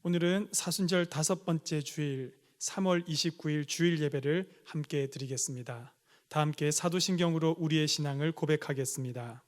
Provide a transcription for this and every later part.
오늘은 사순절 5번째 주일 3월 29일 주일 예배를 함께 드리겠습니다. 다 함께 사도신경으로 우리의 신앙을 고백하겠습니다.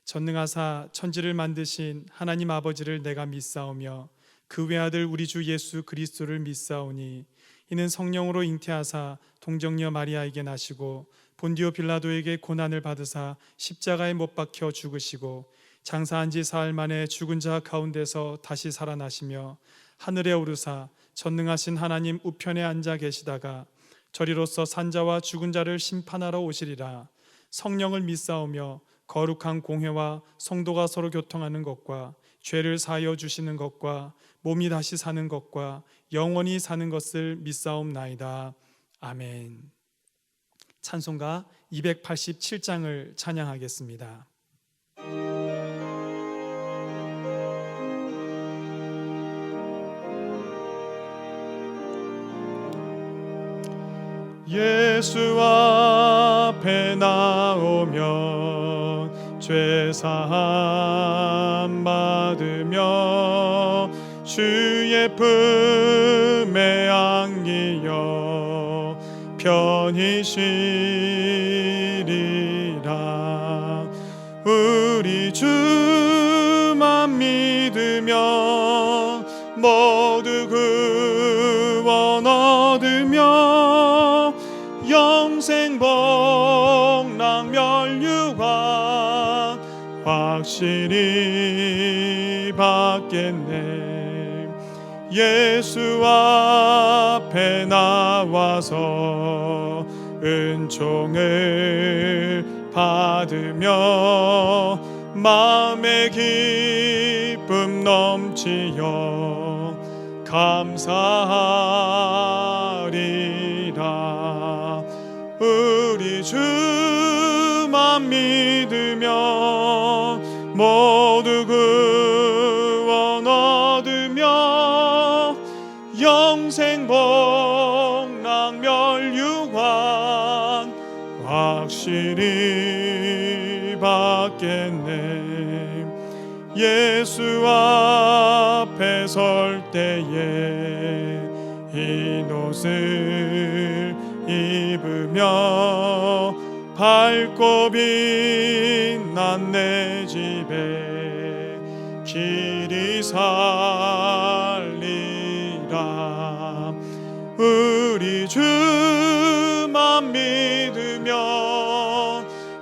전능하사 천지를 만드신 하나님 아버지를 내가 믿사오며 그 외아들 우리 주 예수 그리스도를 믿사오니 이는 성령으로 잉태하사 동정녀 마리아에게 나시고 본디오 빌라도에게 고난을 받으사 십자가에 못 박혀 죽으시고 장사한 지 사흘 만에 죽은 자 가운데서 다시 살아나시며 하늘에 오르사 전능하신 하나님 우편에 앉아 계시다가 저리로서 산자와 죽은 자를 심판하러 오시리라. 성령을 믿사오며 거룩한 공회와 성도가 서로 교통하는 것과 죄를 사하여 주시는 것과 몸이 다시 사는 것과 영원히 사는 것을 믿사옵나이다. 아멘. 찬송가 287장을 찬양하겠습니다. 예수 앞에 나오면 죄사함 받으며 주의 품에 안기어 편히 쉬리라. 우리 주만 믿으면 모두 구원 얻으며 영생 복락 멸류관 확실히 받겠네. 예수 앞에 나와서 은총을 받으며 마음의 기쁨 넘치어 감사하리라. 우리 주만 믿으면 모두 구원 얻으며 영생 복락 멸류관 확실히 받겠네. 예수 앞에 설 때에 흰 옷을 입으며 밝고 빛난 내 집에 길이 살리라. 우리 주만 믿으면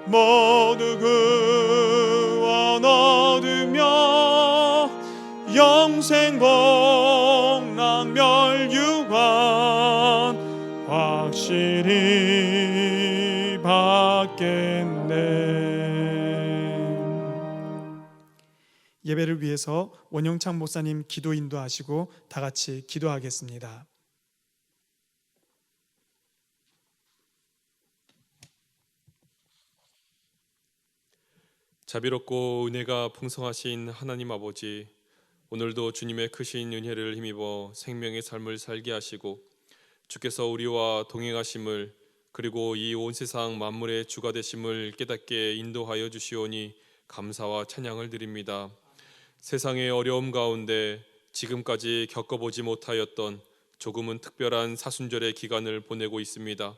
모두 구원 얻으며 영생 복락 멸류관 확실히 받겠네. 예배를 위해서 원영창 목사님 기도 인도하시고 다 같이 기도하겠습니다. 자비롭고 은혜가 풍성하신 하나님 아버지, 오늘도 주님의 크신 은혜를 힘입어 생명의 삶을 살게 하시고 주께서 우리와 동행하심을, 그리고 이 온 세상 만물의 주가 되심을 깨닫게 인도하여 주시오니 감사와 찬양을 드립니다. 세상의 어려움 가운데 지금까지 겪어보지 못하였던 조금은 특별한 사순절의 기간을 보내고 있습니다.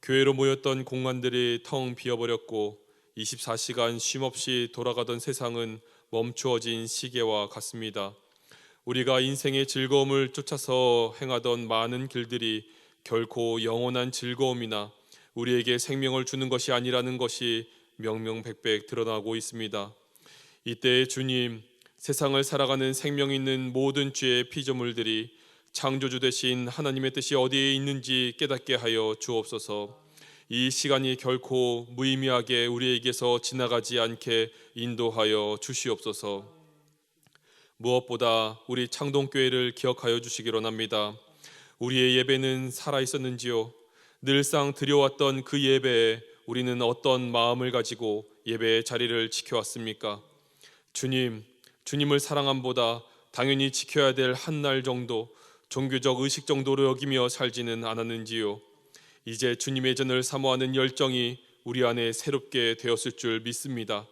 교회로 모였던 공간들이 텅 비어버렸고 24시간 쉼없이 돌아가던 세상은 멈추어진 시계와 같습니다. 우리가 인생의 즐거움을 쫓아서 행하던 많은 길들이 결코 영원한 즐거움이나 우리에게 생명을 주는 것이 아니라는 것이 명명백백 드러나고 있습니다. 이때에 주님, 세상을 살아가는 생명 있는 모든 죄의 피조물들이 창조주 되신 하나님의 뜻이 어디에 있는지 깨닫게 하여 주옵소서. 이 시간이 결코 무의미하게 우리에게서 지나가지 않게 인도하여 주시옵소서. 무엇보다 우리 창동교회를 기억하여 주시기를 원합니다. 우리의 예배는 살아있었는지요? 늘상 드려왔던 그 예배에 우리는 어떤 마음을 가지고 예배의 자리를 지켜왔습니까? 주님을 사랑함보다 당연히 지켜야 될 한 날 정도, 종교적 의식 정도로 여기며 살지는 않았는지요? 이제 주님의 전을 사모하는 열정이 우리 안에 새롭게 되었을 줄 믿습니다.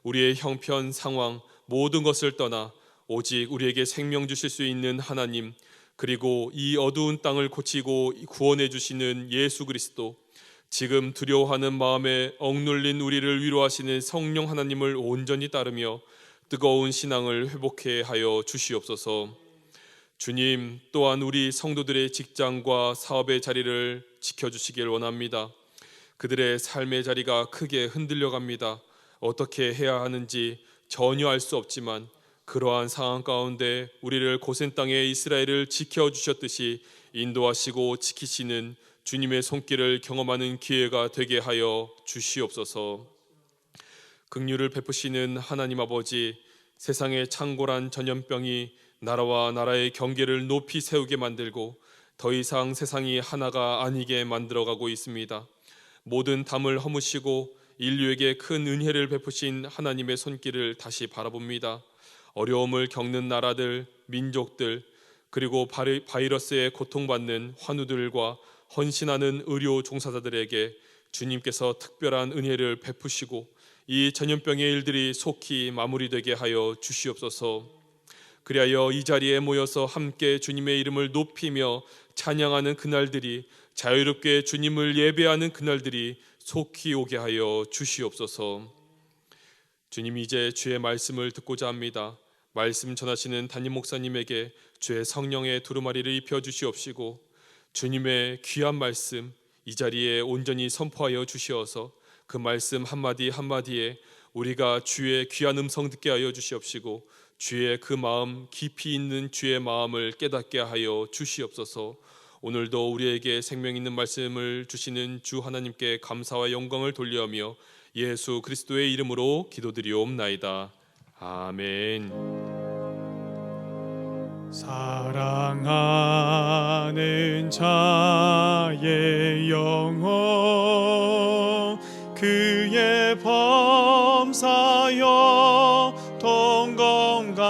우리의 형편, 상황, 모든 것을 떠나 오직 우리에게 생명 주실 수 있는 하나님, 그리고 이 어두운 땅을 고치고 구원해 주시는 예수 그리스도, 지금 두려워하는 마음에 억눌린 우리를 위로하시는 성령 하나님을 온전히 따르며 뜨거운 신앙을 회복해 하여 주시옵소서. 주님, 또한 우리 성도들의 직장과 사업의 자리를 지켜주시길 원합니다. 그들의 삶의 자리가 크게 흔들려 갑니다. 어떻게 해야 하는지 전혀 알 수 없지만 그러한 상황 가운데 우리를 고센 땅의 이스라엘을 지켜주셨듯이 인도하시고 지키시는 주님의 손길을 경험하는 기회가 되게 하여 주시옵소서. 긍휼을 베푸시는 하나님 아버지, 세상의 창궐한 전염병이 나라와 나라의 경계를 높이 세우게 만들고 더 이상 세상이 하나가 아니게 만들어가고 있습니다. 모든 담을 허무시고 인류에게 큰 은혜를 베푸신 하나님의 손길을 다시 바라봅니다. 어려움을 겪는 나라들, 민족들, 그리고 바이러스에 고통받는 환우들과 헌신하는 의료 종사자들에게 주님께서 특별한 은혜를 베푸시고 이 전염병의 일들이 속히 마무리되게 하여 주시옵소서. 그리하여 이 자리에 모여서 함께 주님의 이름을 높이며 찬양하는 그날들이, 자유롭게 주님을 예배하는 그날들이 속히 오게 하여 주시옵소서. 주님, 이제 주의 말씀을 듣고자 합니다. 말씀 전하시는 담임 목사님에게 주의 성령의 두루마리를 입혀 주시옵시고 주님의 귀한 말씀 이 자리에 온전히 선포하여 주시어서 그 말씀 한마디 한마디에 우리가 주의 귀한 음성 듣게 하여 주시옵시고 주의 그 마음, 깊이 있는 주의 마음을 깨닫게 하여 주시옵소서. 오늘도 우리에게 생명 있는 말씀을 주시는 주 하나님께 감사와 영광을 돌려하며 예수 그리스도의 이름으로 기도드리옵나이다. 아멘. 사랑하는 자의 영혼 그의 범사여 동건강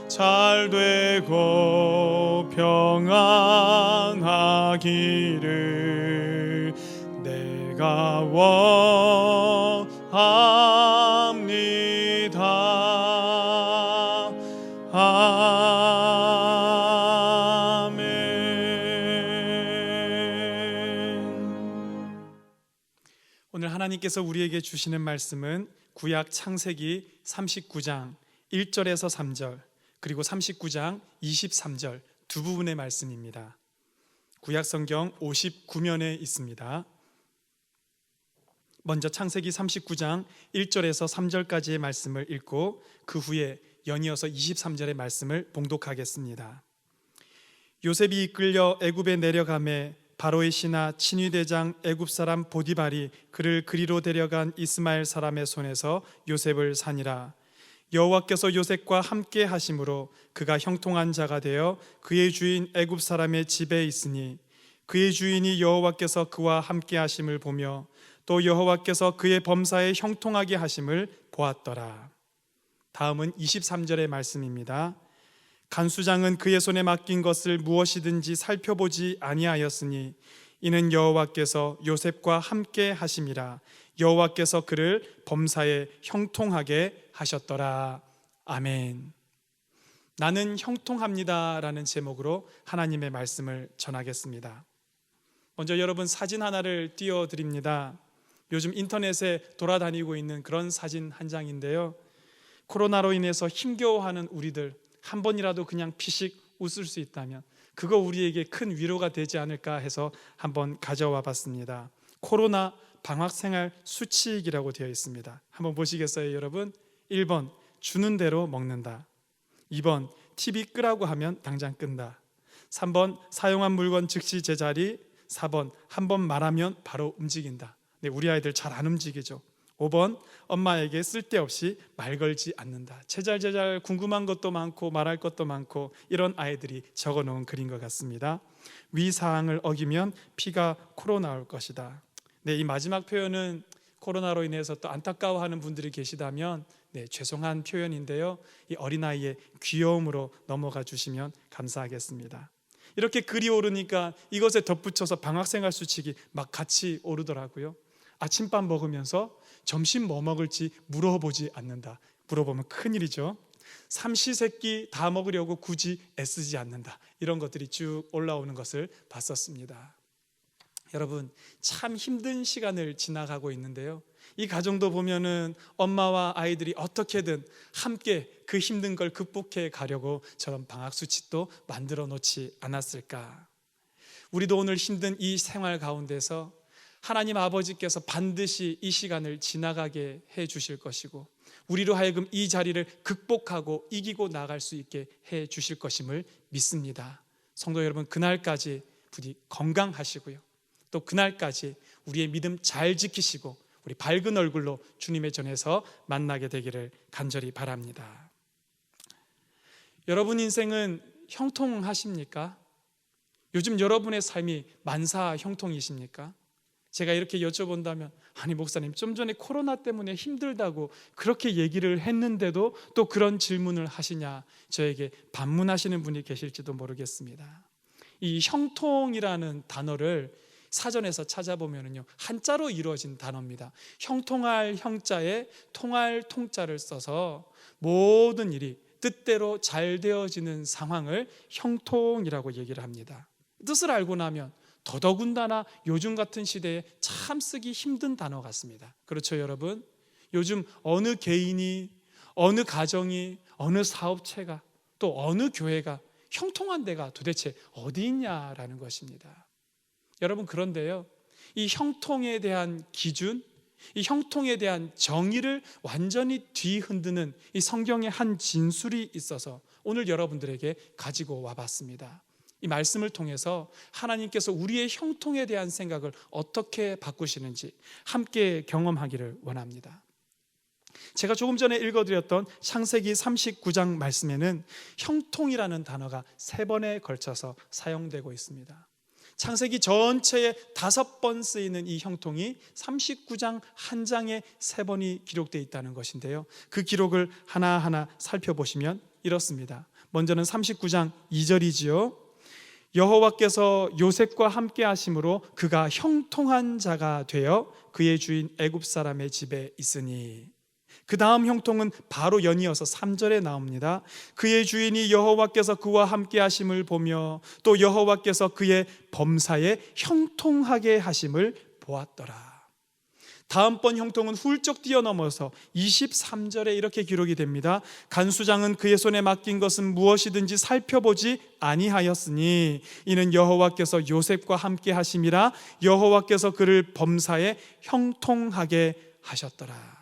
잘 되고 평안하기를 내가 원합니다. 아멘. 오늘 하나님께서 우리에게 주시는 말씀은 구약 창세기 39장 1절에서 3절 그리고 39장 23절 두 부분의 말씀입니다. 구약 성경 59면에 있습니다. 먼저 창세기 39장 1절에서 3절까지의 말씀을 읽고 그 후에 연이어서 23절의 말씀을 봉독하겠습니다. 요셉이 이끌려 애굽에 내려가매 바로의 신하 친위대장 애굽 사람 보디발이 그를 그리로 데려간 이스마엘 사람의 손에서 요셉을 산이라. 여호와께서 요셉과 함께 하심으로 그가 형통한 자가 되어 그의 주인 애굽 사람의 집에 있으니 그의 주인이 여호와께서 그와 함께 하심을 보며 또 여호와께서 그의 범사에 형통하게 하심을 보았더라. 다음은 23절의 말씀입니다. 간수장은 그의 손에 맡긴 것을 무엇이든지 살펴보지 아니하였으니 이는 여호와께서 요셉과 함께 하심이라. 여호와께서 그를 범사에 형통하게 하셨더라. 아멘. 나는 형통합니다 라는 제목으로 하나님의 말씀을 전하겠습니다. 먼저 여러분 사진 하나를 띄워드립니다. 요즘 인터넷에 돌아다니고 있는 그런 사진 한 장인데요, 코로나로 인해서 힘겨워하는 우리들 한 번이라도 그냥 피식 웃을 수 있다면 그거 우리에게 큰 위로가 되지 않을까 해서 한번 가져와 봤습니다. 코로나 방학생활 수칙이라고 되어 있습니다. 한번 보시겠어요 여러분? 1번 주는 대로 먹는다. 2번 TV 끄라고 하면 당장 끈다. 3번 사용한 물건 즉시 제자리. 4번 한 번 말하면 바로 움직인다. 네, 우리 아이들 잘 안 움직이죠. 5번 엄마에게 쓸데없이 말 걸지 않는다. 제잘제잘 궁금한 것도 많고 말할 것도 많고 이런 아이들이 적어놓은 글인 것 같습니다. 위 사항을 어기면 피가 코로 나올 것이다. 네, 이 마지막 표현은 코로나로 인해서 또 안타까워하는 분들이 계시다면 죄송한 표현인데요, 이 어린아이의 귀여움으로 넘어가 주시면 감사하겠습니다. 이렇게 글이 오르니까 이것에 덧붙여서 방학생활 수칙이 막 같이 오르더라고요. 아침밥 먹으면서 점심 뭐 먹을지 물어보지 않는다. 물어보면 큰일이죠. 삼시세끼 다 먹으려고 굳이 애쓰지 않는다. 이런 것들이 쭉 올라오는 것을 봤었습니다. 여러분, 참 힘든 시간을 지나가고 있는데요, 이 가정도 보면은 엄마와 아이들이 어떻게든 함께 그 힘든 걸 극복해 가려고 저런 방학수칙도 만들어 놓지 않았을까. 우리도 오늘 힘든 이 생활 가운데서 하나님 아버지께서 반드시 이 시간을 지나가게 해 주실 것이고, 우리로 하여금 이 자리를 극복하고 이기고 나갈 수 있게 해 주실 것임을 믿습니다. 성도 여러분, 그날까지 부디 건강하시고요, 또 그날까지 우리의 믿음 잘 지키시고 우리 밝은 얼굴로 주님의 전에서 만나게 되기를 간절히 바랍니다. 여러분 인생은 형통하십니까? 요즘 여러분의 삶이 만사 형통이십니까? 제가 이렇게 여쭤본다면, 아니 목사님, 좀 전에 코로나 때문에 힘들다고 그렇게 얘기를 했는데도 또 그런 질문을 하시냐, 저에게 반문하시는 분이 계실지도 모르겠습니다. 이 형통이라는 단어를 사전에서 찾아보면요, 한자로 이루어진 단어입니다. 형통할 형자에 통할 통자를 써서 모든 일이 뜻대로 잘 되어지는 상황을 형통이라고 얘기를 합니다. 뜻을 알고 나면 더더군다나 요즘 같은 시대에 참 쓰기 힘든 단어 같습니다. 그렇죠 여러분? 요즘 어느 개인이, 어느 가정이, 어느 사업체가, 또 어느 교회가 형통한 데가 도대체 어디 있냐라는 것입니다. 여러분, 그런데요, 이 형통에 대한 기준, 이 형통에 대한 정의를 완전히 뒤흔드는 이 성경의 한 진술이 있어서 오늘 여러분들에게 가지고 와봤습니다. 이 말씀을 통해서 하나님께서 우리의 형통에 대한 생각을 어떻게 바꾸시는지 함께 경험하기를 원합니다. 제가 조금 전에 읽어드렸던 창세기 39장 말씀에는 형통이라는 단어가 3번에 걸쳐서 사용되고 있습니다. 창세기 전체에 5번 쓰이는 이 형통이 39장 한 장에 3번이 기록되어 있다는 것인데요, 그 기록을 하나하나 살펴보시면 이렇습니다. 먼저는 39장 2절이지요. 여호와께서 요셉과 함께 하심으로 그가 형통한 자가 되어 그의 주인 애굽 사람의 집에 있으니. 그 다음 형통은 바로 연이어서 3절에 나옵니다. 그의 주인이 여호와께서 그와 함께 하심을 보며 또 여호와께서 그의 범사에 형통하게 하심을 보았더라. 다음번 형통은 훌쩍 뛰어넘어서 23절에 이렇게 기록이 됩니다. 간수장은 그의 손에 맡긴 것은 무엇이든지 살펴보지 아니하였으니 이는 여호와께서 요셉과 함께 하심이라 여호와께서 그를 범사에 형통하게 하셨더라.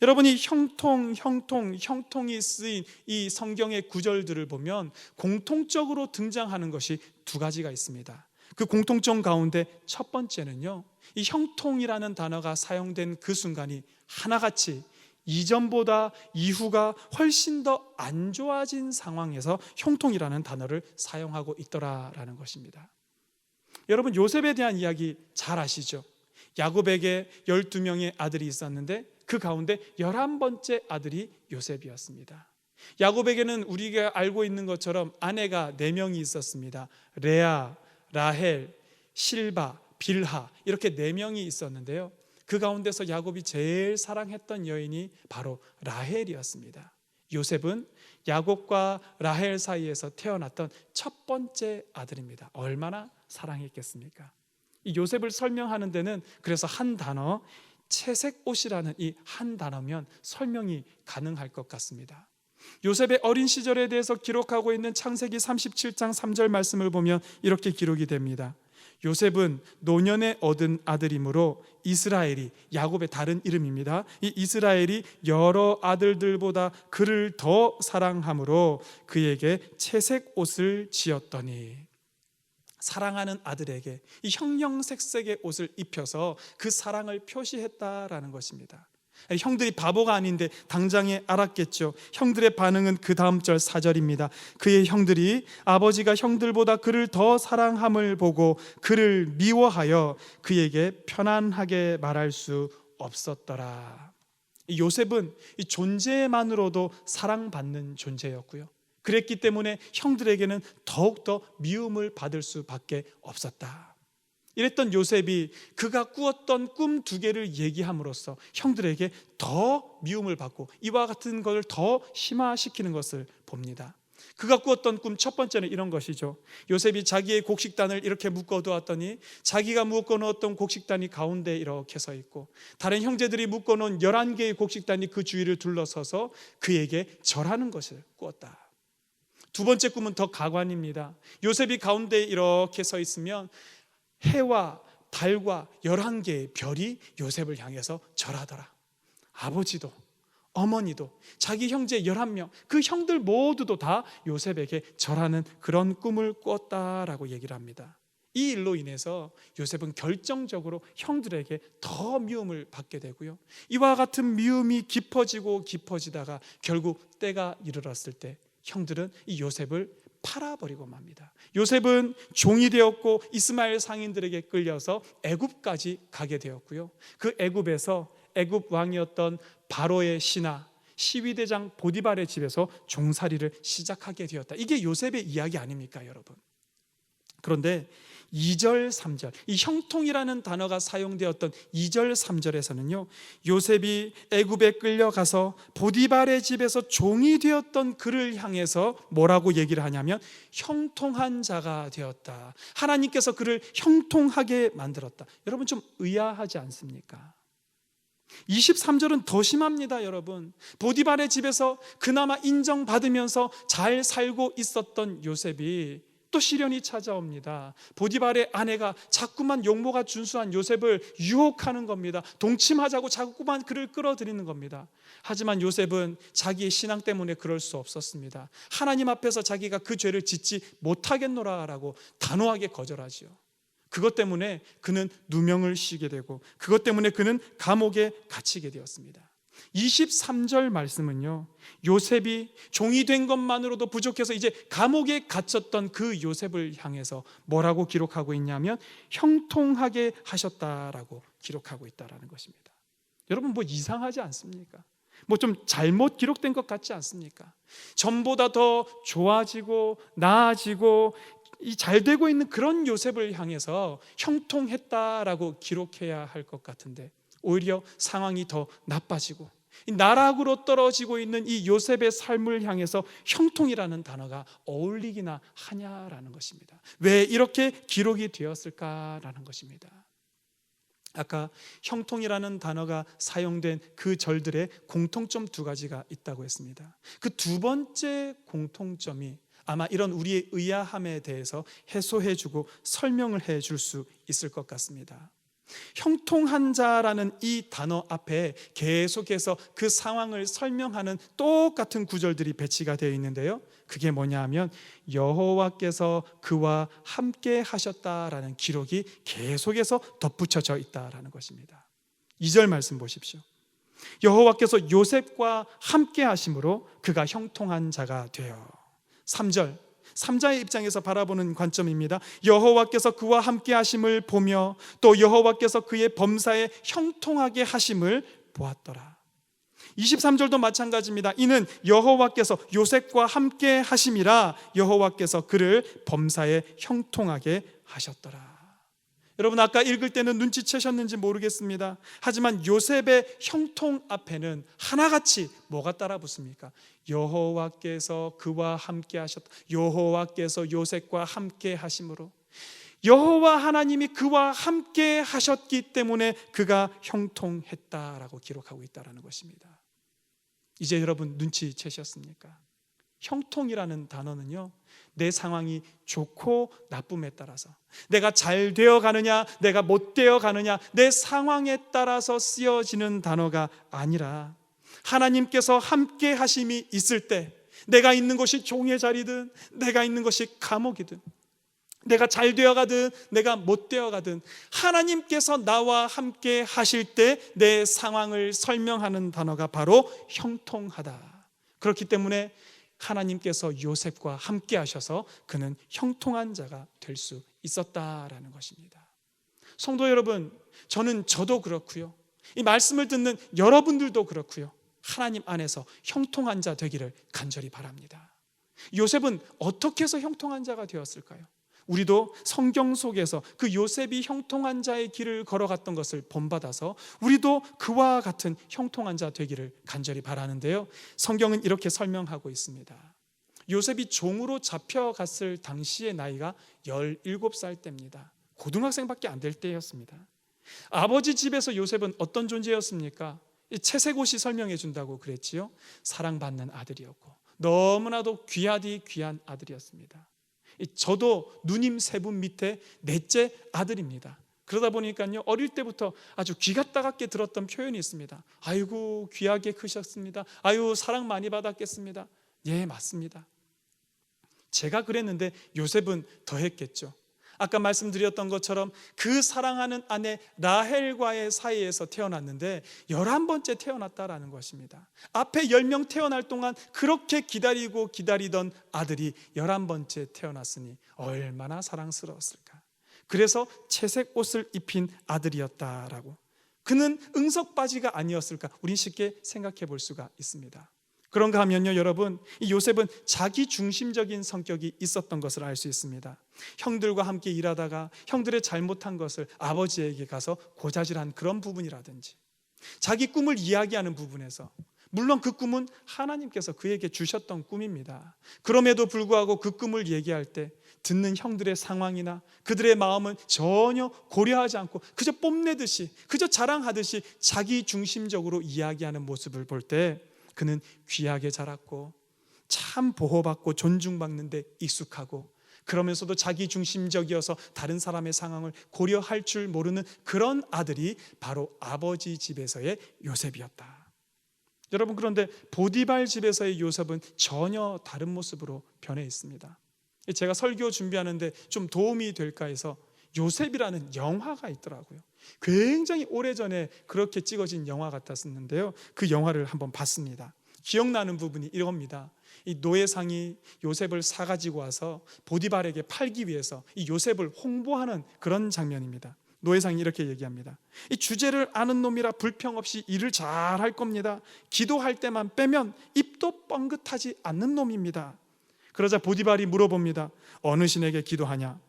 여러분이 형통이 쓰인 이 성경의 구절들을 보면 공통적으로 등장하는 것이 2가지가 있습니다. 그 공통점 가운데 첫 번째는요, 이 형통이라는 단어가 사용된 그 순간이 하나같이 이전보다 이후가 훨씬 더 안 좋아진 상황에서 형통이라는 단어를 사용하고 있더라라는 것입니다. 여러분, 요셉에 대한 이야기 잘 아시죠? 야곱에게 12명의 아들이 있었는데 그 가운데 11번째 아들이 요셉이었습니다. 야곱에게는 우리가 알고 있는 것처럼 아내가 4명이 있었습니다. 레아, 라헬, 실바, 빌하, 이렇게 4명이 있었는데요, 그 가운데서 야곱이 제일 사랑했던 여인이 바로 라헬이었습니다. 요셉은 야곱과 라헬 사이에서 태어났던 첫 번째 아들입니다. 얼마나 사랑했겠습니까? 이 요셉을 설명하는 데는 그래서 한 단어, 채색옷이라는 이 한 단어면 설명이 가능할 것 같습니다. 요셉의 어린 시절에 대해서 기록하고 있는 창세기 37장 3절 말씀을 보면 이렇게 기록이 됩니다. 요셉은 노년에 얻은 아들이므로 이스라엘이, 야곱의 다른 이름입니다, 이 이스라엘이 여러 아들들보다 그를 더 사랑함으로 그에게 채색 옷을 지었더니. 사랑하는 아들에게 이 형형색색의 옷을 입혀서 그 사랑을 표시했다라는 것입니다. 형들이 바보가 아닌데 당장에 알았겠죠. 형들의 반응은 그 다음 절 4절입니다. 그의 형들이 아버지가 형들보다 그를 더 사랑함을 보고 그를 미워하여 그에게 편안하게 말할 수 없었더라. 이 요셉은 이 존재만으로도 사랑받는 존재였고요, 그랬기 때문에 형들에게는 더욱더 미움을 받을 수밖에 없었다. 이랬던 요셉이 그가 꾸었던 꿈 2개를 얘기함으로써 형들에게 더 미움을 받고 이와 같은 것을 더 심화시키는 것을 봅니다. 그가 꾸었던 꿈 첫 번째는 이런 것이죠. 요셉이 자기의 곡식단을 이렇게 묶어두었더니 자기가 묶어놓았던 곡식단이 가운데 이렇게 서 있고 다른 형제들이 묶어놓은 11개의 곡식단이 그 주위를 둘러서서 그에게 절하는 것을 꾸었다. 두 번째 꿈은 더 가관입니다. 요셉이 가운데 이렇게 서 있으면 해와 달과 11개의 별이 요셉을 향해서 절하더라. 아버지도 어머니도 자기 형제 11명 그 형들 모두도 다 요셉에게 절하는 그런 꿈을 꿨다라고 얘기를 합니다. 이 일로 인해서 요셉은 결정적으로 형들에게 더 미움을 받게 되고요, 이와 같은 미움이 깊어지고 깊어지다가 결국 때가 이르렀을 때 형들은 이 요셉을 팔아버리고 맙니다. 요셉은 종이 되었고 이스마엘 상인들에게 끌려서 애굽까지 가게 되었고요, 그 애굽에서 애굽 왕이었던 바로의 신하 시위대장 보디발의 집에서 종살이를 시작하게 되었다. 이게 요셉의 이야기 아닙니까, 여러분? 그런데 2절, 3절, 이 형통이라는 단어가 사용되었던 2절, 3절에서는요, 요셉이 애굽에 끌려가서 보디발의 집에서 종이 되었던 그를 향해서 뭐라고 얘기를 하냐면 형통한 자가 되었다. 하나님께서 그를 형통하게 만들었다. 여러분 좀 의아하지 않습니까? 23절은 더 심합니다, 여러분. 보디발의 집에서 그나마 인정받으면서 잘 살고 있었던 요셉이 또 시련이 찾아옵니다. 보디발의 아내가 자꾸만 용모가 준수한 요셉을 유혹하는 겁니다. 동침하자고 자꾸만 그를 끌어들이는 겁니다. 하지만 요셉은 자기의 신앙 때문에 그럴 수 없었습니다. 하나님 앞에서 자기가 그 죄를 짓지 못하겠노라라고 단호하게 거절하지요. 그것 때문에 그는 누명을 씌게 되고 그것 때문에 그는 감옥에 갇히게 되었습니다. 23절 말씀은요, 요셉이 종이 된 것만으로도 부족해서 이제 감옥에 갇혔던 그 요셉을 향해서 뭐라고 기록하고 있냐면 형통하게 하셨다라고 기록하고 있다라는 것입니다. 여러분 뭐 이상하지 않습니까? 뭐 좀 잘못 기록된 것 같지 않습니까? 전보다 더 좋아지고 나아지고 이 잘 되고 있는 그런 요셉을 향해서 형통했다라고 기록해야 할 것 같은데 오히려 상황이 더 나빠지고 이 나락으로 떨어지고 있는 이 요셉의 삶을 향해서 형통이라는 단어가 어울리기나 하냐라는 것입니다. 왜 이렇게 기록이 되었을까라는 것입니다. 아까 형통이라는 단어가 사용된 그 절들의 공통점 2가지가 있다고 했습니다. 그 두 번째 공통점이 아마 이런 우리의 의아함에 대해서 해소해주고 설명을 해줄 수 있을 것 같습니다. 형통한 자라는 이 단어 앞에 계속해서 그 상황을 설명하는 똑같은 구절들이 배치가 되어 있는데요, 그게 뭐냐 하면 여호와께서 그와 함께 하셨다라는 기록이 계속해서 덧붙여져 있다라는 것입니다. 2절 말씀 보십시오. 여호와께서 요셉과 함께 하심으로 그가 형통한 자가 되어. 3절, 3자의 입장에서 바라보는 관점입니다. 여호와께서 그와 함께 하심을 보며 또 여호와께서 그의 범사에 형통하게 하심을 보았더라. 23절도 마찬가지입니다. 이는 여호와께서 요셉과 함께 하심이라 여호와께서 그를 범사에 형통하게 하셨더라. 여러분 아까 읽을 때는 눈치채셨는지 모르겠습니다. 하지만 요셉의 형통 앞에는 하나같이 뭐가 따라 붙습니까? 여호와께서 그와 함께 하셨다. 여호와께서 요셉과 함께 하심으로 여호와 하나님이 그와 함께 하셨기 때문에 그가 형통했다라고 기록하고 있다는 것입니다. 이제 여러분 눈치채셨습니까? 형통이라는 단어는요, 내 상황이 좋고 나쁨에 따라서 내가 잘 되어 가느냐 내가 못 되어 가느냐 내 상황에 따라서 쓰여지는 단어가 아니라 하나님께서 함께 하심이 있을 때 내가 있는 것이 종의 자리든 내가 있는 것이 감옥이든 내가 잘 되어 가든 내가 못 되어 가든 하나님께서 나와 함께 하실 때 내 상황을 설명하는 단어가 바로 형통하다. 그렇기 때문에 하나님께서 요셉과 함께 하셔서 그는 형통한 자가 될 수 있었다라는 것입니다. 성도 여러분, 저도 그렇고요, 이 말씀을 듣는 여러분들도 그렇고요, 하나님 안에서 형통한 자 되기를 간절히 바랍니다. 요셉은 어떻게 해서 형통한 자가 되었을까요? 우리도 성경 속에서 그 요셉이 형통한 자의 길을 걸어갔던 것을 본받아서 우리도 그와 같은 형통한 자 되기를 간절히 바라는데요, 성경은 이렇게 설명하고 있습니다. 요셉이 종으로 잡혀갔을 당시의 나이가 17살 때입니다. 고등학생밖에 안 될 때였습니다. 아버지 집에서 요셉은 어떤 존재였습니까? 채색옷이 설명해 준다고 그랬지요. 사랑받는 아들이었고 너무나도 귀하디 귀한 아들이었습니다. 저도 누님 세 분 밑에 넷째 아들입니다. 그러다 보니까요, 어릴 때부터 아주 귀가 따갑게 들었던 표현이 있습니다. 아이고 귀하게 크셨습니다. 아유 사랑 많이 받았겠습니다. 예, 맞습니다. 제가 그랬는데 요셉은 더 했겠죠. 아까 말씀드렸던 것처럼 그 사랑하는 아내 라헬과의 사이에서 태어났는데 11번째 태어났다라는 것입니다. 앞에 10명 태어날 동안 그렇게 기다리고 기다리던 아들이 11번째 태어났으니 얼마나 사랑스러웠을까. 그래서 채색 옷을 입힌 아들이었다라고. 그는 응석바지가 아니었을까, 우린 쉽게 생각해 볼 수가 있습니다. 그런가 하면요, 여러분, 이 요셉은 자기 중심적인 성격이 있었던 것을 알 수 있습니다. 형들과 함께 일하다가 형들의 잘못한 것을 아버지에게 가서 고자질한 그런 부분이라든지, 자기 꿈을 이야기하는 부분에서, 물론 그 꿈은 하나님께서 그에게 주셨던 꿈입니다. 그럼에도 불구하고 그 꿈을 얘기할 때 듣는 형들의 상황이나 그들의 마음은 전혀 고려하지 않고 그저 뽐내듯이, 그저 자랑하듯이 자기 중심적으로 이야기하는 모습을 볼 때 그는 귀하게 자랐고 참 보호받고 존중받는 데 익숙하고, 그러면서도 자기 중심적이어서 다른 사람의 상황을 고려할 줄 모르는 그런 아들이 바로 아버지 집에서의 요셉이었다. 여러분, 그런데 보디발 집에서의 요셉은 전혀 다른 모습으로 변해 있습니다. 제가 설교 준비하는데 좀 도움이 될까 해서 요셉이라는 영화가 있더라고요. 굉장히 오래전에 그렇게 찍어진 영화 같았었는데요, 그 영화를 한번 봤습니다. 기억나는 부분이 이겁니다. 이 노예상이 요셉을 사가지고 와서 보디발에게 팔기 위해서 이 요셉을 홍보하는 그런 장면입니다. 노예상이 이렇게 얘기합니다. 이 주제를 아는 놈이라 불평 없이 일을 잘 할 겁니다. 기도할 때만 빼면 입도 뻥긋하지 않는 놈입니다. 그러자 보디발이 물어봅니다. 어느 신에게 기도하냐?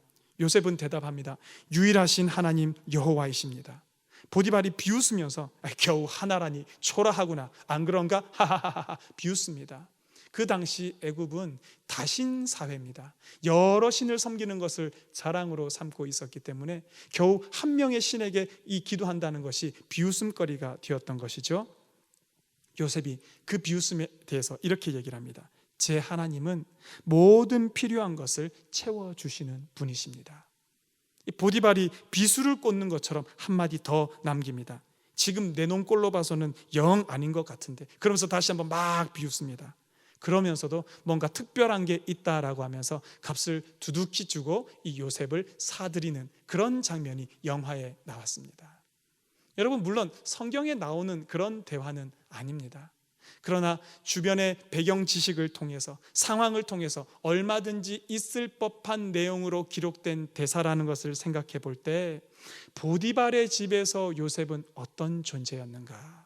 요셉은 대답합니다. 유일하신 하나님 여호와이십니다. 보디발이 비웃으면서 겨우 하나라니 초라하구나, 안 그런가? 하하하하 비웃습니다. 그 당시 애굽은 다신 사회입니다. 여러 신을 섬기는 것을 자랑으로 삼고 있었기 때문에 겨우 한 명의 신에게 이 기도한다는 것이 비웃음거리가 되었던 것이죠. 요셉이 그 비웃음에 대해서 이렇게 얘기를 합니다. 제 하나님은 모든 필요한 것을 채워주시는 분이십니다. 보디발이 비수를 꽂는 것처럼 한마디 더 남깁니다. 지금 내 놈 꼴로 봐서는 영 아닌 것 같은데, 그러면서 다시 한번 막 비웃습니다. 그러면서도 뭔가 특별한 게 있다라고 하면서 값을 두둑히 주고 이 요셉을 사들이는 그런 장면이 영화에 나왔습니다. 여러분, 물론 성경에 나오는 그런 대화는 아닙니다. 그러나 주변의 배경 지식을 통해서, 상황을 통해서 얼마든지 있을 법한 내용으로 기록된 대사라는 것을 생각해 볼 때 보디발의 집에서 요셉은 어떤 존재였는가?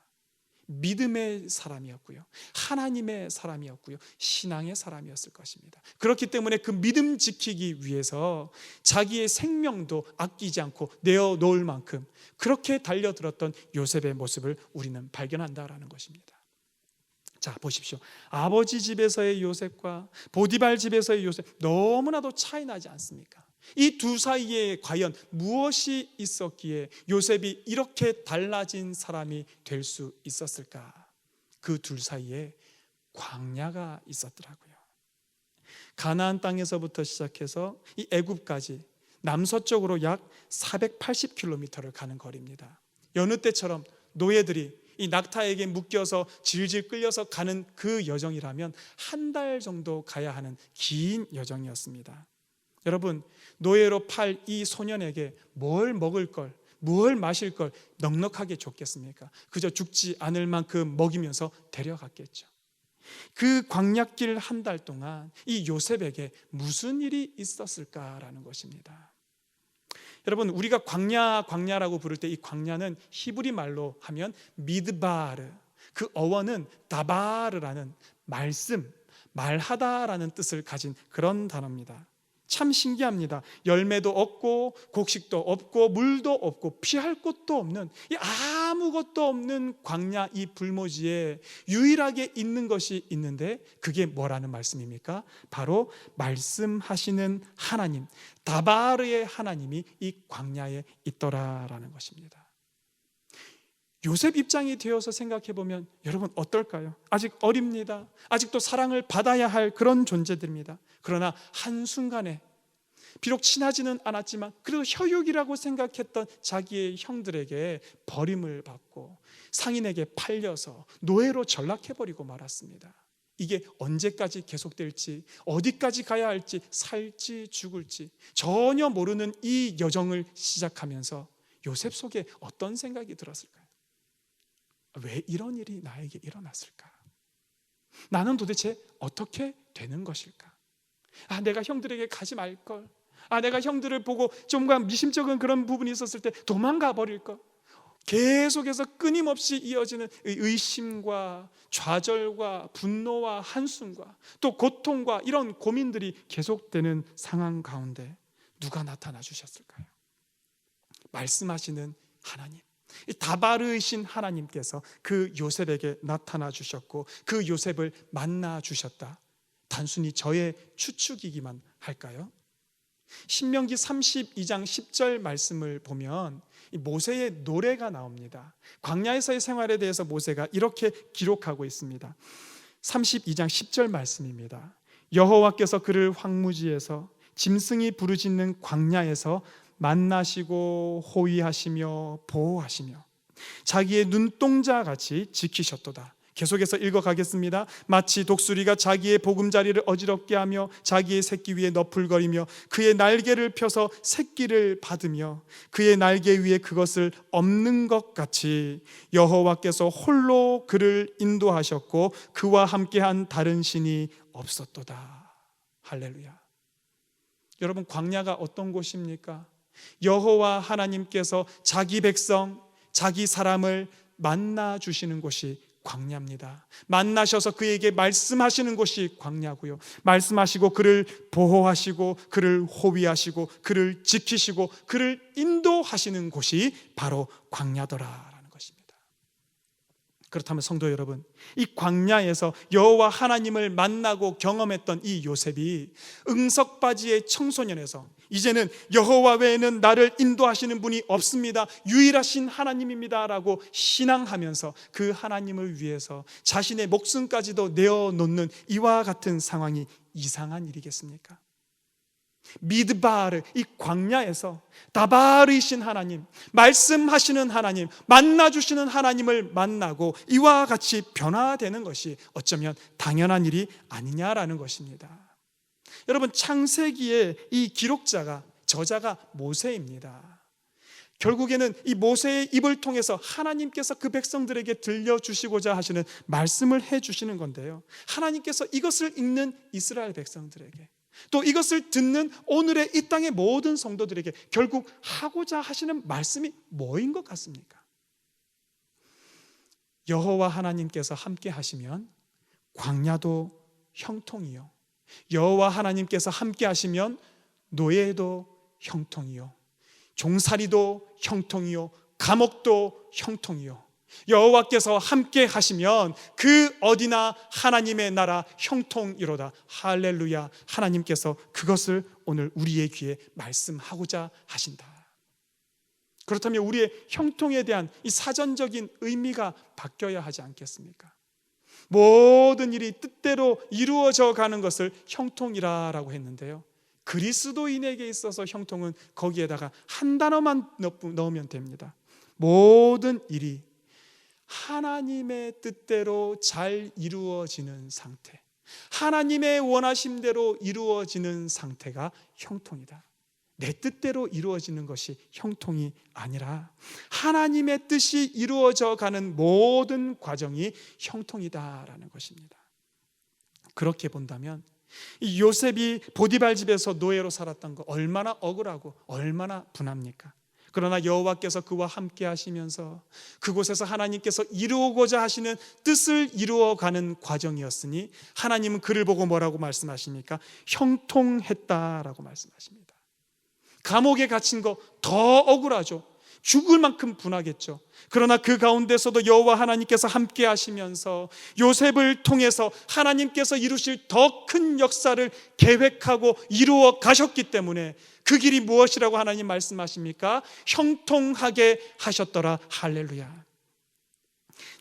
믿음의 사람이었고요, 하나님의 사람이었고요, 신앙의 사람이었을 것입니다. 그렇기 때문에 그 믿음 지키기 위해서 자기의 생명도 아끼지 않고 내어놓을 만큼 그렇게 달려들었던 요셉의 모습을 우리는 발견한다라는 것입니다. 자, 보십시오. 아버지 집에서의 요셉과 보디발 집에서의 요셉, 너무나도 차이 나지 않습니까? 이 두 사이에 과연 무엇이 있었기에 요셉이 이렇게 달라진 사람이 될 수 있었을까? 그 둘 사이에 광야가 있었더라고요. 가나안 땅에서부터 시작해서 이 애굽까지 남서쪽으로 약 480km를 가는 거리입니다. 여느 때처럼 노예들이 이 낙타에게 묶여서 질질 끌려서 가는 그 여정이라면 한 달 정도 가야 하는 긴 여정이었습니다. 여러분, 노예로 팔 이 소년에게 뭘 먹을 걸, 뭘 마실 걸 넉넉하게 줬겠습니까? 그저 죽지 않을 만큼 먹이면서 데려갔겠죠. 그 광야길 한 달 동안 이 요셉에게 무슨 일이 있었을까라는 것입니다. 여러분, 우리가 광야라고 부를 때 이 광야는 히브리 말로 하면 미드바르, 그 어원은 다바르라는 말씀, 말하다라는 뜻을 가진 그런 단어입니다. 참 신기합니다. 열매도 없고 곡식도 없고 물도 없고 피할 곳도 없는, 이 아무것도 없는 광야, 이 불모지에 유일하게 있는 것이 있는데 그게 뭐라는 말씀입니까? 바로 말씀하시는 하나님, 다바르의 하나님이 이 광야에 있더라라는 것입니다. 요셉 입장이 되어서 생각해 보면 여러분 어떨까요? 아직 어립니다. 아직도 사랑을 받아야 할 그런 존재들입니다. 그러나 한순간에 비록 친하지는 않았지만 그래도 혈육이라고 생각했던 자기의 형들에게 버림을 받고 상인에게 팔려서 노예로 전락해버리고 말았습니다. 이게 언제까지 계속될지, 어디까지 가야 할지, 살지 죽을지 전혀 모르는 이 여정을 시작하면서 요셉 속에 어떤 생각이 들었을까요? 왜 이런 일이 나에게 일어났을까? 나는 도대체 어떻게 되는 것일까? 내가 형들에게 가지 말걸. 내가 형들을 보고 좀과 미심쩍은 그런 부분이 있었을 때 도망가 버릴걸. 계속해서 끊임없이 이어지는 의심과 좌절과 분노와 한숨과 또 고통과 이런 고민들이 계속되는 상황 가운데 누가 나타나 주셨을까요? 말씀하시는 하나님, 다바르이신 하나님께서 그 요셉에게 나타나 주셨고 그 요셉을 만나 주셨다. 단순히 저의 추측이기만 할까요? 신명기 32장 10절 말씀을 보면 모세의 노래가 나옵니다. 광야에서의 생활에 대해서 모세가 이렇게 기록하고 있습니다. 32장 10절 말씀입니다. 여호와께서 그를 황무지에서 짐승이 부르짖는 광야에서 만나시고 호위하시며 보호하시며 자기의 눈동자같이 지키셨도다. 계속해서 읽어가겠습니다. 마치 독수리가 자기의 보금자리를 어지럽게 하며 자기의 새끼 위에 너풀거리며 그의 날개를 펴서 새끼를 받으며 그의 날개 위에 그것을 엎는 것 같이 여호와께서 홀로 그를 인도하셨고 그와 함께한 다른 신이 없었도다. 할렐루야. 여러분, 광야가 어떤 곳입니까? 여호와 하나님께서 자기 백성, 자기 사람을 만나 주시는 곳이 광야입니다. 만나셔서 그에게 말씀하시는 곳이 광야고요. 말씀하시고 그를 보호하시고 그를 호위하시고 그를 지키시고 그를 인도하시는 곳이 바로 광야더라라는 것입니다. 그렇다면 성도 여러분, 이 광야에서 여호와 하나님을 만나고 경험했던 이 요셉이 응석바지의 청소년에서 이제는 여호와 외에는 나를 인도하시는 분이 없습니다, 유일하신 하나님입니다 라고 신앙하면서 그 하나님을 위해서 자신의 목숨까지도 내어놓는 이와 같은 상황이 이상한 일이겠습니까? 미드바르, 이 광야에서 다바르이신 하나님, 말씀하시는 하나님, 만나주시는 하나님을 만나고 이와 같이 변화되는 것이 어쩌면 당연한 일이 아니냐라는 것입니다. 여러분, 창세기의 이 기록자가, 저자가 모세입니다. 결국에는 이 모세의 입을 통해서 하나님께서 그 백성들에게 들려주시고자 하시는 말씀을 해주시는 건데요, 하나님께서 이것을 읽는 이스라엘 백성들에게, 또 이것을 듣는 오늘의 이 땅의 모든 성도들에게 결국 하고자 하시는 말씀이 뭐인 것 같습니까? 여호와 하나님께서 함께 하시면 광야도 형통이요, 여호와 하나님께서 함께 하시면 노예도 형통이요, 종살이도 형통이요, 감옥도 형통이요, 여호와께서 함께 하시면 그 어디나 하나님의 나라 형통이로다. 할렐루야. 하나님께서 그것을 오늘 우리의 귀에 말씀하고자 하신다. 그렇다면 우리의 형통에 대한 이 사전적인 의미가 바뀌어야 하지 않겠습니까? 모든 일이 뜻대로 이루어져 가는 것을 형통이라고 했는데요, 그리스도인에게 있어서 형통은 거기에다가 한 단어만 넣으면 됩니다. 모든 일이 하나님의 뜻대로 잘 이루어지는 상태, 하나님의 원하심대로 이루어지는 상태가 형통이다. 내 뜻대로 이루어지는 것이 형통이 아니라 하나님의 뜻이 이루어져 가는 모든 과정이 형통이다라는 것입니다. 그렇게 본다면 이 요셉이 보디발 집에서 노예로 살았던 거 얼마나 억울하고 얼마나 분합니까? 그러나 여호와께서 그와 함께 하시면서 그곳에서 하나님께서 이루고자 하시는 뜻을 이루어가는 과정이었으니 하나님은 그를 보고 뭐라고 말씀하십니까? 형통했다라고 말씀하십니다. 감옥에 갇힌 거 더 억울하죠. 죽을 만큼 분하겠죠. 그러나 그 가운데서도 여호와 하나님께서 함께 하시면서 요셉을 통해서 하나님께서 이루실 더 큰 역사를 계획하고 이루어 가셨기 때문에 그 길이 무엇이라고 하나님 말씀하십니까? 형통하게 하셨더라. 할렐루야.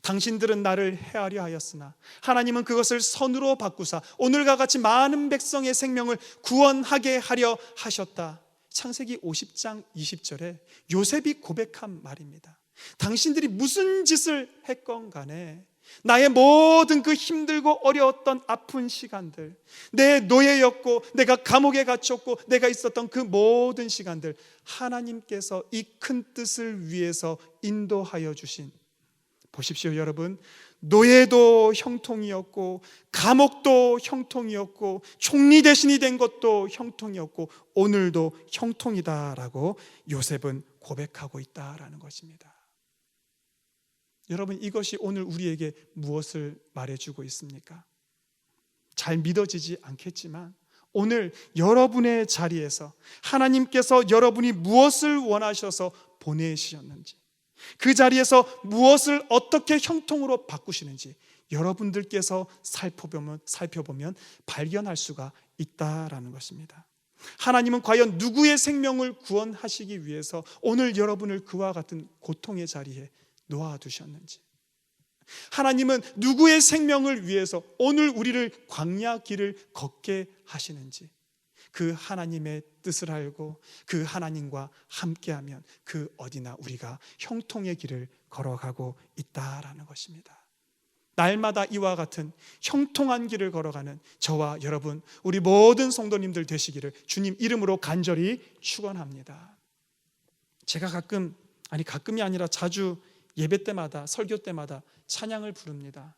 당신들은 나를 해하려 하였으나 하나님은 그것을 선으로 바꾸사 오늘과 같이 많은 백성의 생명을 구원하게 하려 하셨다. 창세기 50장 20절에 요셉이 고백한 말입니다. 당신들이 무슨 짓을 했건 간에 나의 모든 그 힘들고 어려웠던 아픈 시간들, 내 노예였고 내가 감옥에 갇혔고 내가 있었던 그 모든 시간들, 하나님께서 이 큰 뜻을 위해서 인도하여 주신, 보십시오 여러분, 노예도 형통이었고 감옥도 형통이었고 총리 대신이 된 것도 형통이었고 오늘도 형통이다라고 요셉은 고백하고 있다라는 것입니다. 여러분, 이것이 오늘 우리에게 무엇을 말해주고 있습니까? 잘 믿어지지 않겠지만 오늘 여러분의 자리에서 하나님께서 여러분이 무엇을 원하셔서 보내셨는지, 그 자리에서 무엇을 어떻게 형통으로 바꾸시는지 여러분들께서 살펴보면 발견할 수가 있다라는 것입니다. 하나님은 과연 누구의 생명을 구원하시기 위해서 오늘 여러분을 그와 같은 고통의 자리에 놓아두셨는지, 하나님은 누구의 생명을 위해서 오늘 우리를 광야 길을 걷게 하시는지, 그 하나님의 뜻을 알고 그 하나님과 함께하면 그 어디나 우리가 형통의 길을 걸어가고 있다라는 것입니다. 날마다 이와 같은 형통한 길을 걸어가는 저와 여러분, 우리 모든 성도님들 되시기를 주님 이름으로 간절히 축원합니다. 제가 가끔이 아니라 자주 예배 때마다, 설교 때마다 찬양을 부릅니다.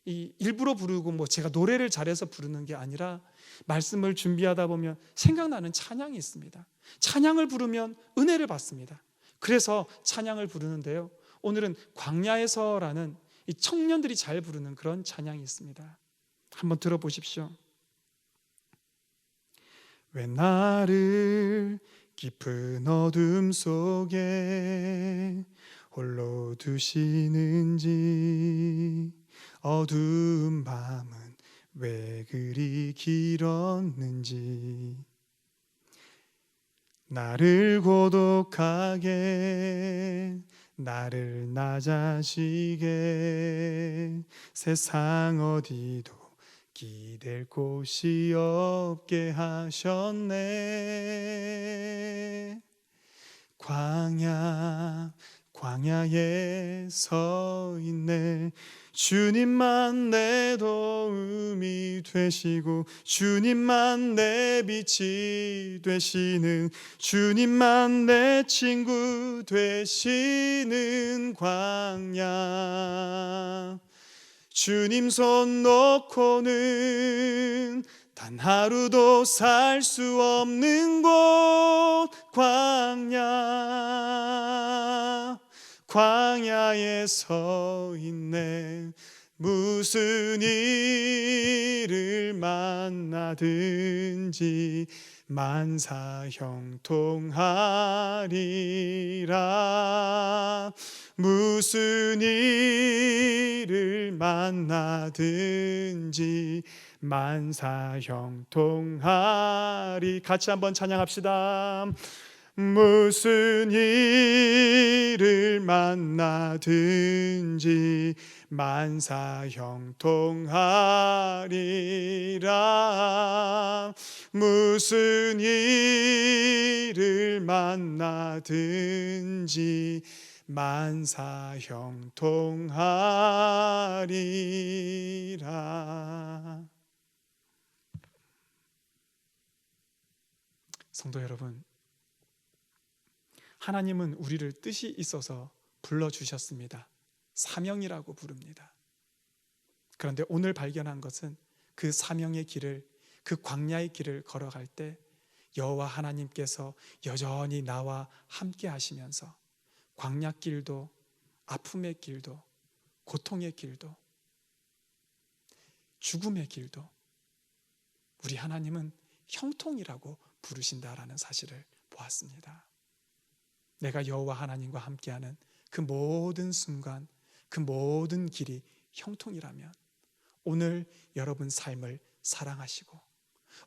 일부러 부르고 제가 노래를 잘해서 부르는 게 아니라 말씀을 준비하다 보면 생각나는 찬양이 있습니다. 찬양을 부르면 은혜를 받습니다. 그래서 찬양을 부르는데요, 오늘은 광야에서라는 이 청년들이 잘 부르는 그런 찬양이 있습니다. 한번 들어보십시오. 왜 나를 깊은 어둠 속에 홀로 두시는지, 어두운 밤은 왜 그리 길었는지, 나를 고독하게, 나를 낮아지게, 세상 어디도 기댈 곳이 없게 하셨네. 광야에 서 있네. 주님만 내 도움이 되시고 주님만 내 빛이 되시는, 주님만 내 친구 되시는 광야. 주님 손 놓고는 단 하루도 살 수 없는 곳, 광야에 서 있네. 무슨 일을 만나든지 만사 형통하리라. 무슨 일을 만나든지 만사 형통하리. 같이 한번 찬양합시다. 무슨 일을 만나든지 만사 형통하리라. 무슨 일을 만나든지 만사 형통하리라. 성도 여러분, 하나님은 우리를 뜻이 있어서 불러주셨습니다. 사명이라고 부릅니다. 그런데 오늘 발견한 것은 그 사명의 길을, 그 광야의 길을 걸어갈 때 여호와 하나님께서 여전히 나와 함께 하시면서 광야길도 아픔의 길도 고통의 길도 죽음의 길도 우리 하나님은 형통이라고 부르신다라는 사실을 보았습니다. 내가 여호와 하나님과 함께하는 그 모든 순간, 그 모든 길이 형통이라면 오늘 여러분 삶을 사랑하시고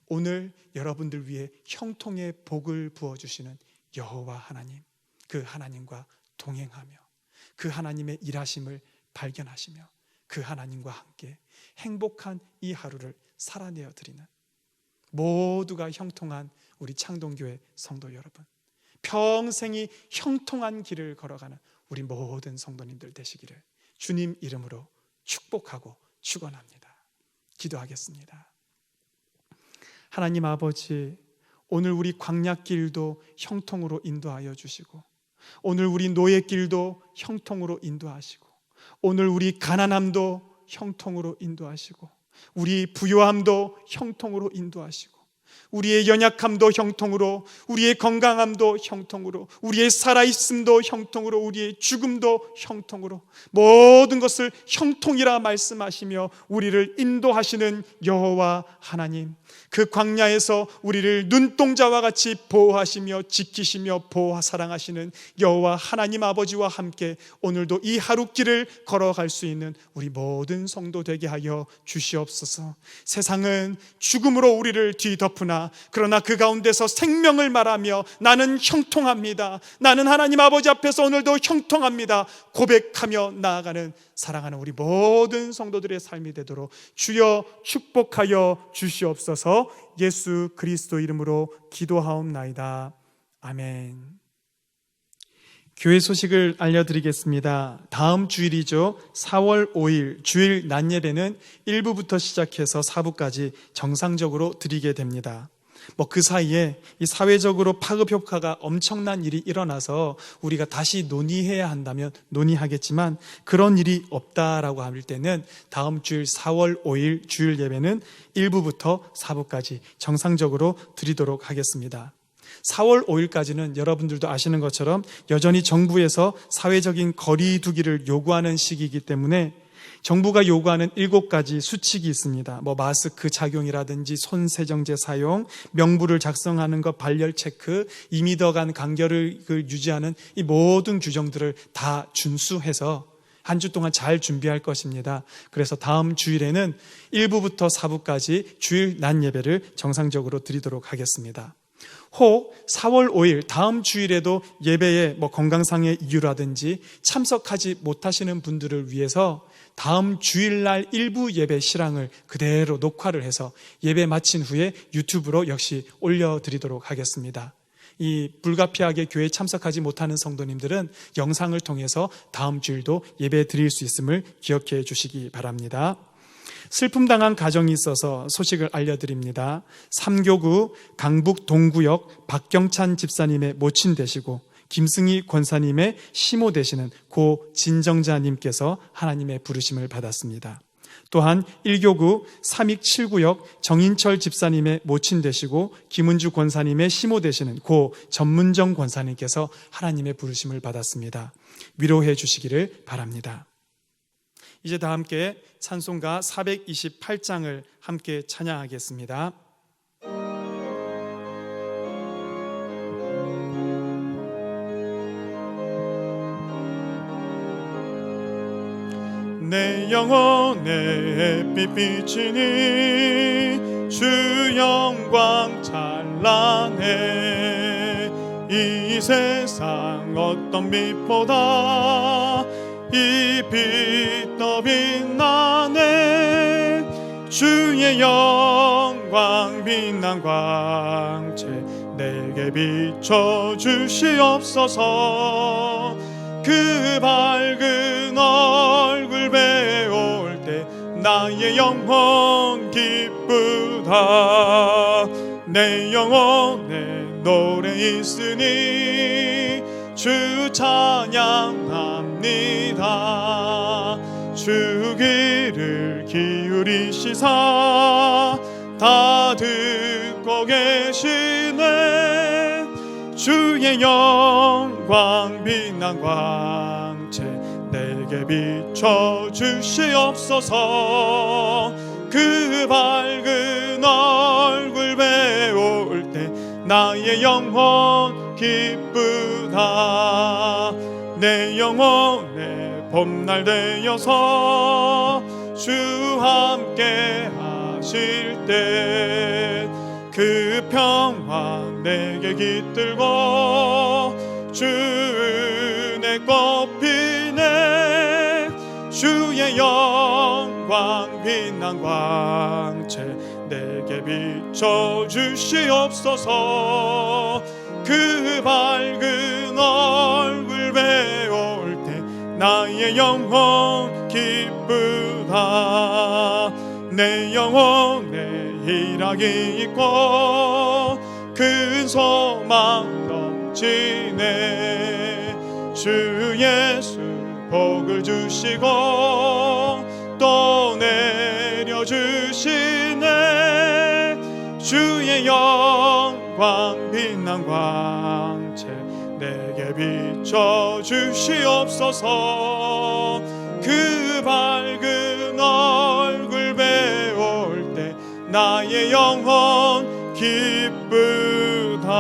오늘 여러분들 위해 형통의 복을 부어주시는 여호와 하나님, 그 하나님과 동행하며 그 하나님의 일하심을 발견하시며 그 하나님과 함께 행복한 이 하루를 살아내어 드리는 모두가 형통한 우리 창동교회 성도 여러분, 평생이 형통한 길을 걸어가는 우리 모든 성도님들 되시기를 주님 이름으로 축복하고 축원합니다. 기도하겠습니다. 하나님 아버지, 오늘 우리 광야길도 형통으로 인도하여 주시고 오늘 우리 노예길도 형통으로 인도하시고 오늘 우리 가난함도 형통으로 인도하시고 우리 부요함도 형통으로 인도하시고 우리의 연약함도 형통으로, 우리의 건강함도 형통으로, 우리의 살아있음도 형통으로, 우리의 죽음도 형통으로 모든 것을 형통이라 말씀하시며 우리를 인도하시는 여호와 하나님, 그 광야에서 우리를 눈동자와 같이 보호하시며 지키시며 사랑하시는 여호와 하나님 아버지와 함께 오늘도 이 하루길을 걸어갈 수 있는 우리 모든 성도 되게 하여 주시옵소서. 세상은 죽음으로 우리를 뒤덮으나 그러나 그 가운데서 생명을 말하며 나는 형통합니다, 나는 하나님 아버지 앞에서 오늘도 형통합니다 고백하며 나아가는 사랑하는 우리 모든 성도들의 삶이 되도록 주여 축복하여 주시옵소서. 예수 그리스도 이름으로 기도하옵나이다. 아멘. 교회 소식을 알려드리겠습니다. 다음 주일이죠. 4월 5일 주일 낮 예배는 1부부터 시작해서 4부까지 정상적으로 드리게 됩니다. 그 사이에 이 사회적으로 파급 효과가 엄청난 일이 일어나서 우리가 다시 논의해야 한다면 논의하겠지만 그런 일이 없다라고 할 때는 다음 주일 4월 5일 주일 예배는 1부부터 4부까지 정상적으로 드리도록 하겠습니다. 4월 5일까지는 여러분들도 아시는 것처럼 여전히 정부에서 사회적인 거리 두기를 요구하는 시기이기 때문에 정부가 요구하는 7가지 수칙이 있습니다. 마스크 착용이라든지 손 세정제 사용, 명부를 작성하는 것, 발열 체크, 2m 간 간격을 유지하는 이 모든 규정들을 다 준수해서 한 주 동안 잘 준비할 것입니다. 그래서 다음 주일에는 1부부터 4부까지 주일 낮 예배를 정상적으로 드리도록 하겠습니다. 혹 4월 5일 다음 주일에도 예배에 건강상의 이유라든지 참석하지 못하시는 분들을 위해서 다음 주일날 일부 예배 실황을 그대로 녹화를 해서 예배 마친 후에 유튜브로 역시 올려드리도록 하겠습니다. 이 불가피하게 교회에 참석하지 못하는 성도님들은 영상을 통해서 다음 주일도 예배 드릴 수 있음을 기억해 주시기 바랍니다. 슬픔당한 가정이 있어서 소식을 알려드립니다. 3교구 강북 동구역 박경찬 집사님의 모친 되시고 김승희 권사님의 시모 되시는 고 진정자님께서 하나님의 부르심을 받았습니다. 또한 1교구 삼익 7구역 정인철 집사님의 모친 되시고 김은주 권사님의 시모 되시는 고 전문정 권사님께서 하나님의 부르심을 받았습니다. 위로해 주시기를 바랍니다. 이제 다 함께 찬송가 428장을 함께 찬양하겠습니다. 내 영혼의 햇빛 비치니 주 영광 찬란해. 이 세상 어떤 빛보다 이 빛 더 빛나네. 주의 영광 빛난 광채 내게 비춰주시옵소서. 그 밝은 얼굴 배울 때 나의 영혼 기쁘다. 내 영혼에 노래 있으니 주 찬양합니다. 주 귀를 기울이시사 다 듣고 계시네. 주의 영광 빛난 광채 내게 비춰 주시옵소서. 그 밝은 얼굴 배울 때 나의 영혼 기쁘다. 내 영혼의 봄날 되어서 주 함께 하실 때 그 평화 내게 깃들고 주 은혜 꽃피네. 주의 영광 빛난 광채 내게 비춰 주시옵소서. 그 밝은 얼굴 배울 때 나의 영혼 기쁘다. 내 영혼에 희락이 있고 큰 소망 넘치네. 주 예수 복을 주시고 또 내려주시네. 주의 영광 빛난 광채 내게 비춰 주시옵소서. 그 밝은 얼굴 배울 때 나의 영혼 기쁘다.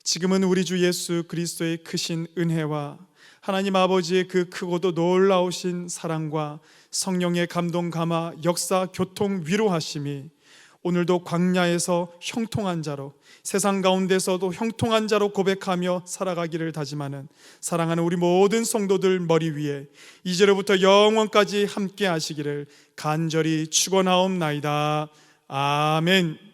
지금은 우리 주 예수 그리스도의 크신 은혜와 하나님 아버지의 그 크고도 놀라우신 사랑과 성령의 감동 감화 역사 교통 위로하심이 오늘도 광야에서 형통한 자로, 세상 가운데서도 형통한 자로 고백하며 살아가기를 다짐하는 사랑하는 우리 모든 성도들 머리 위에 이제로부터 영원까지 함께 하시기를 간절히 축원하옵나이다. 아멘.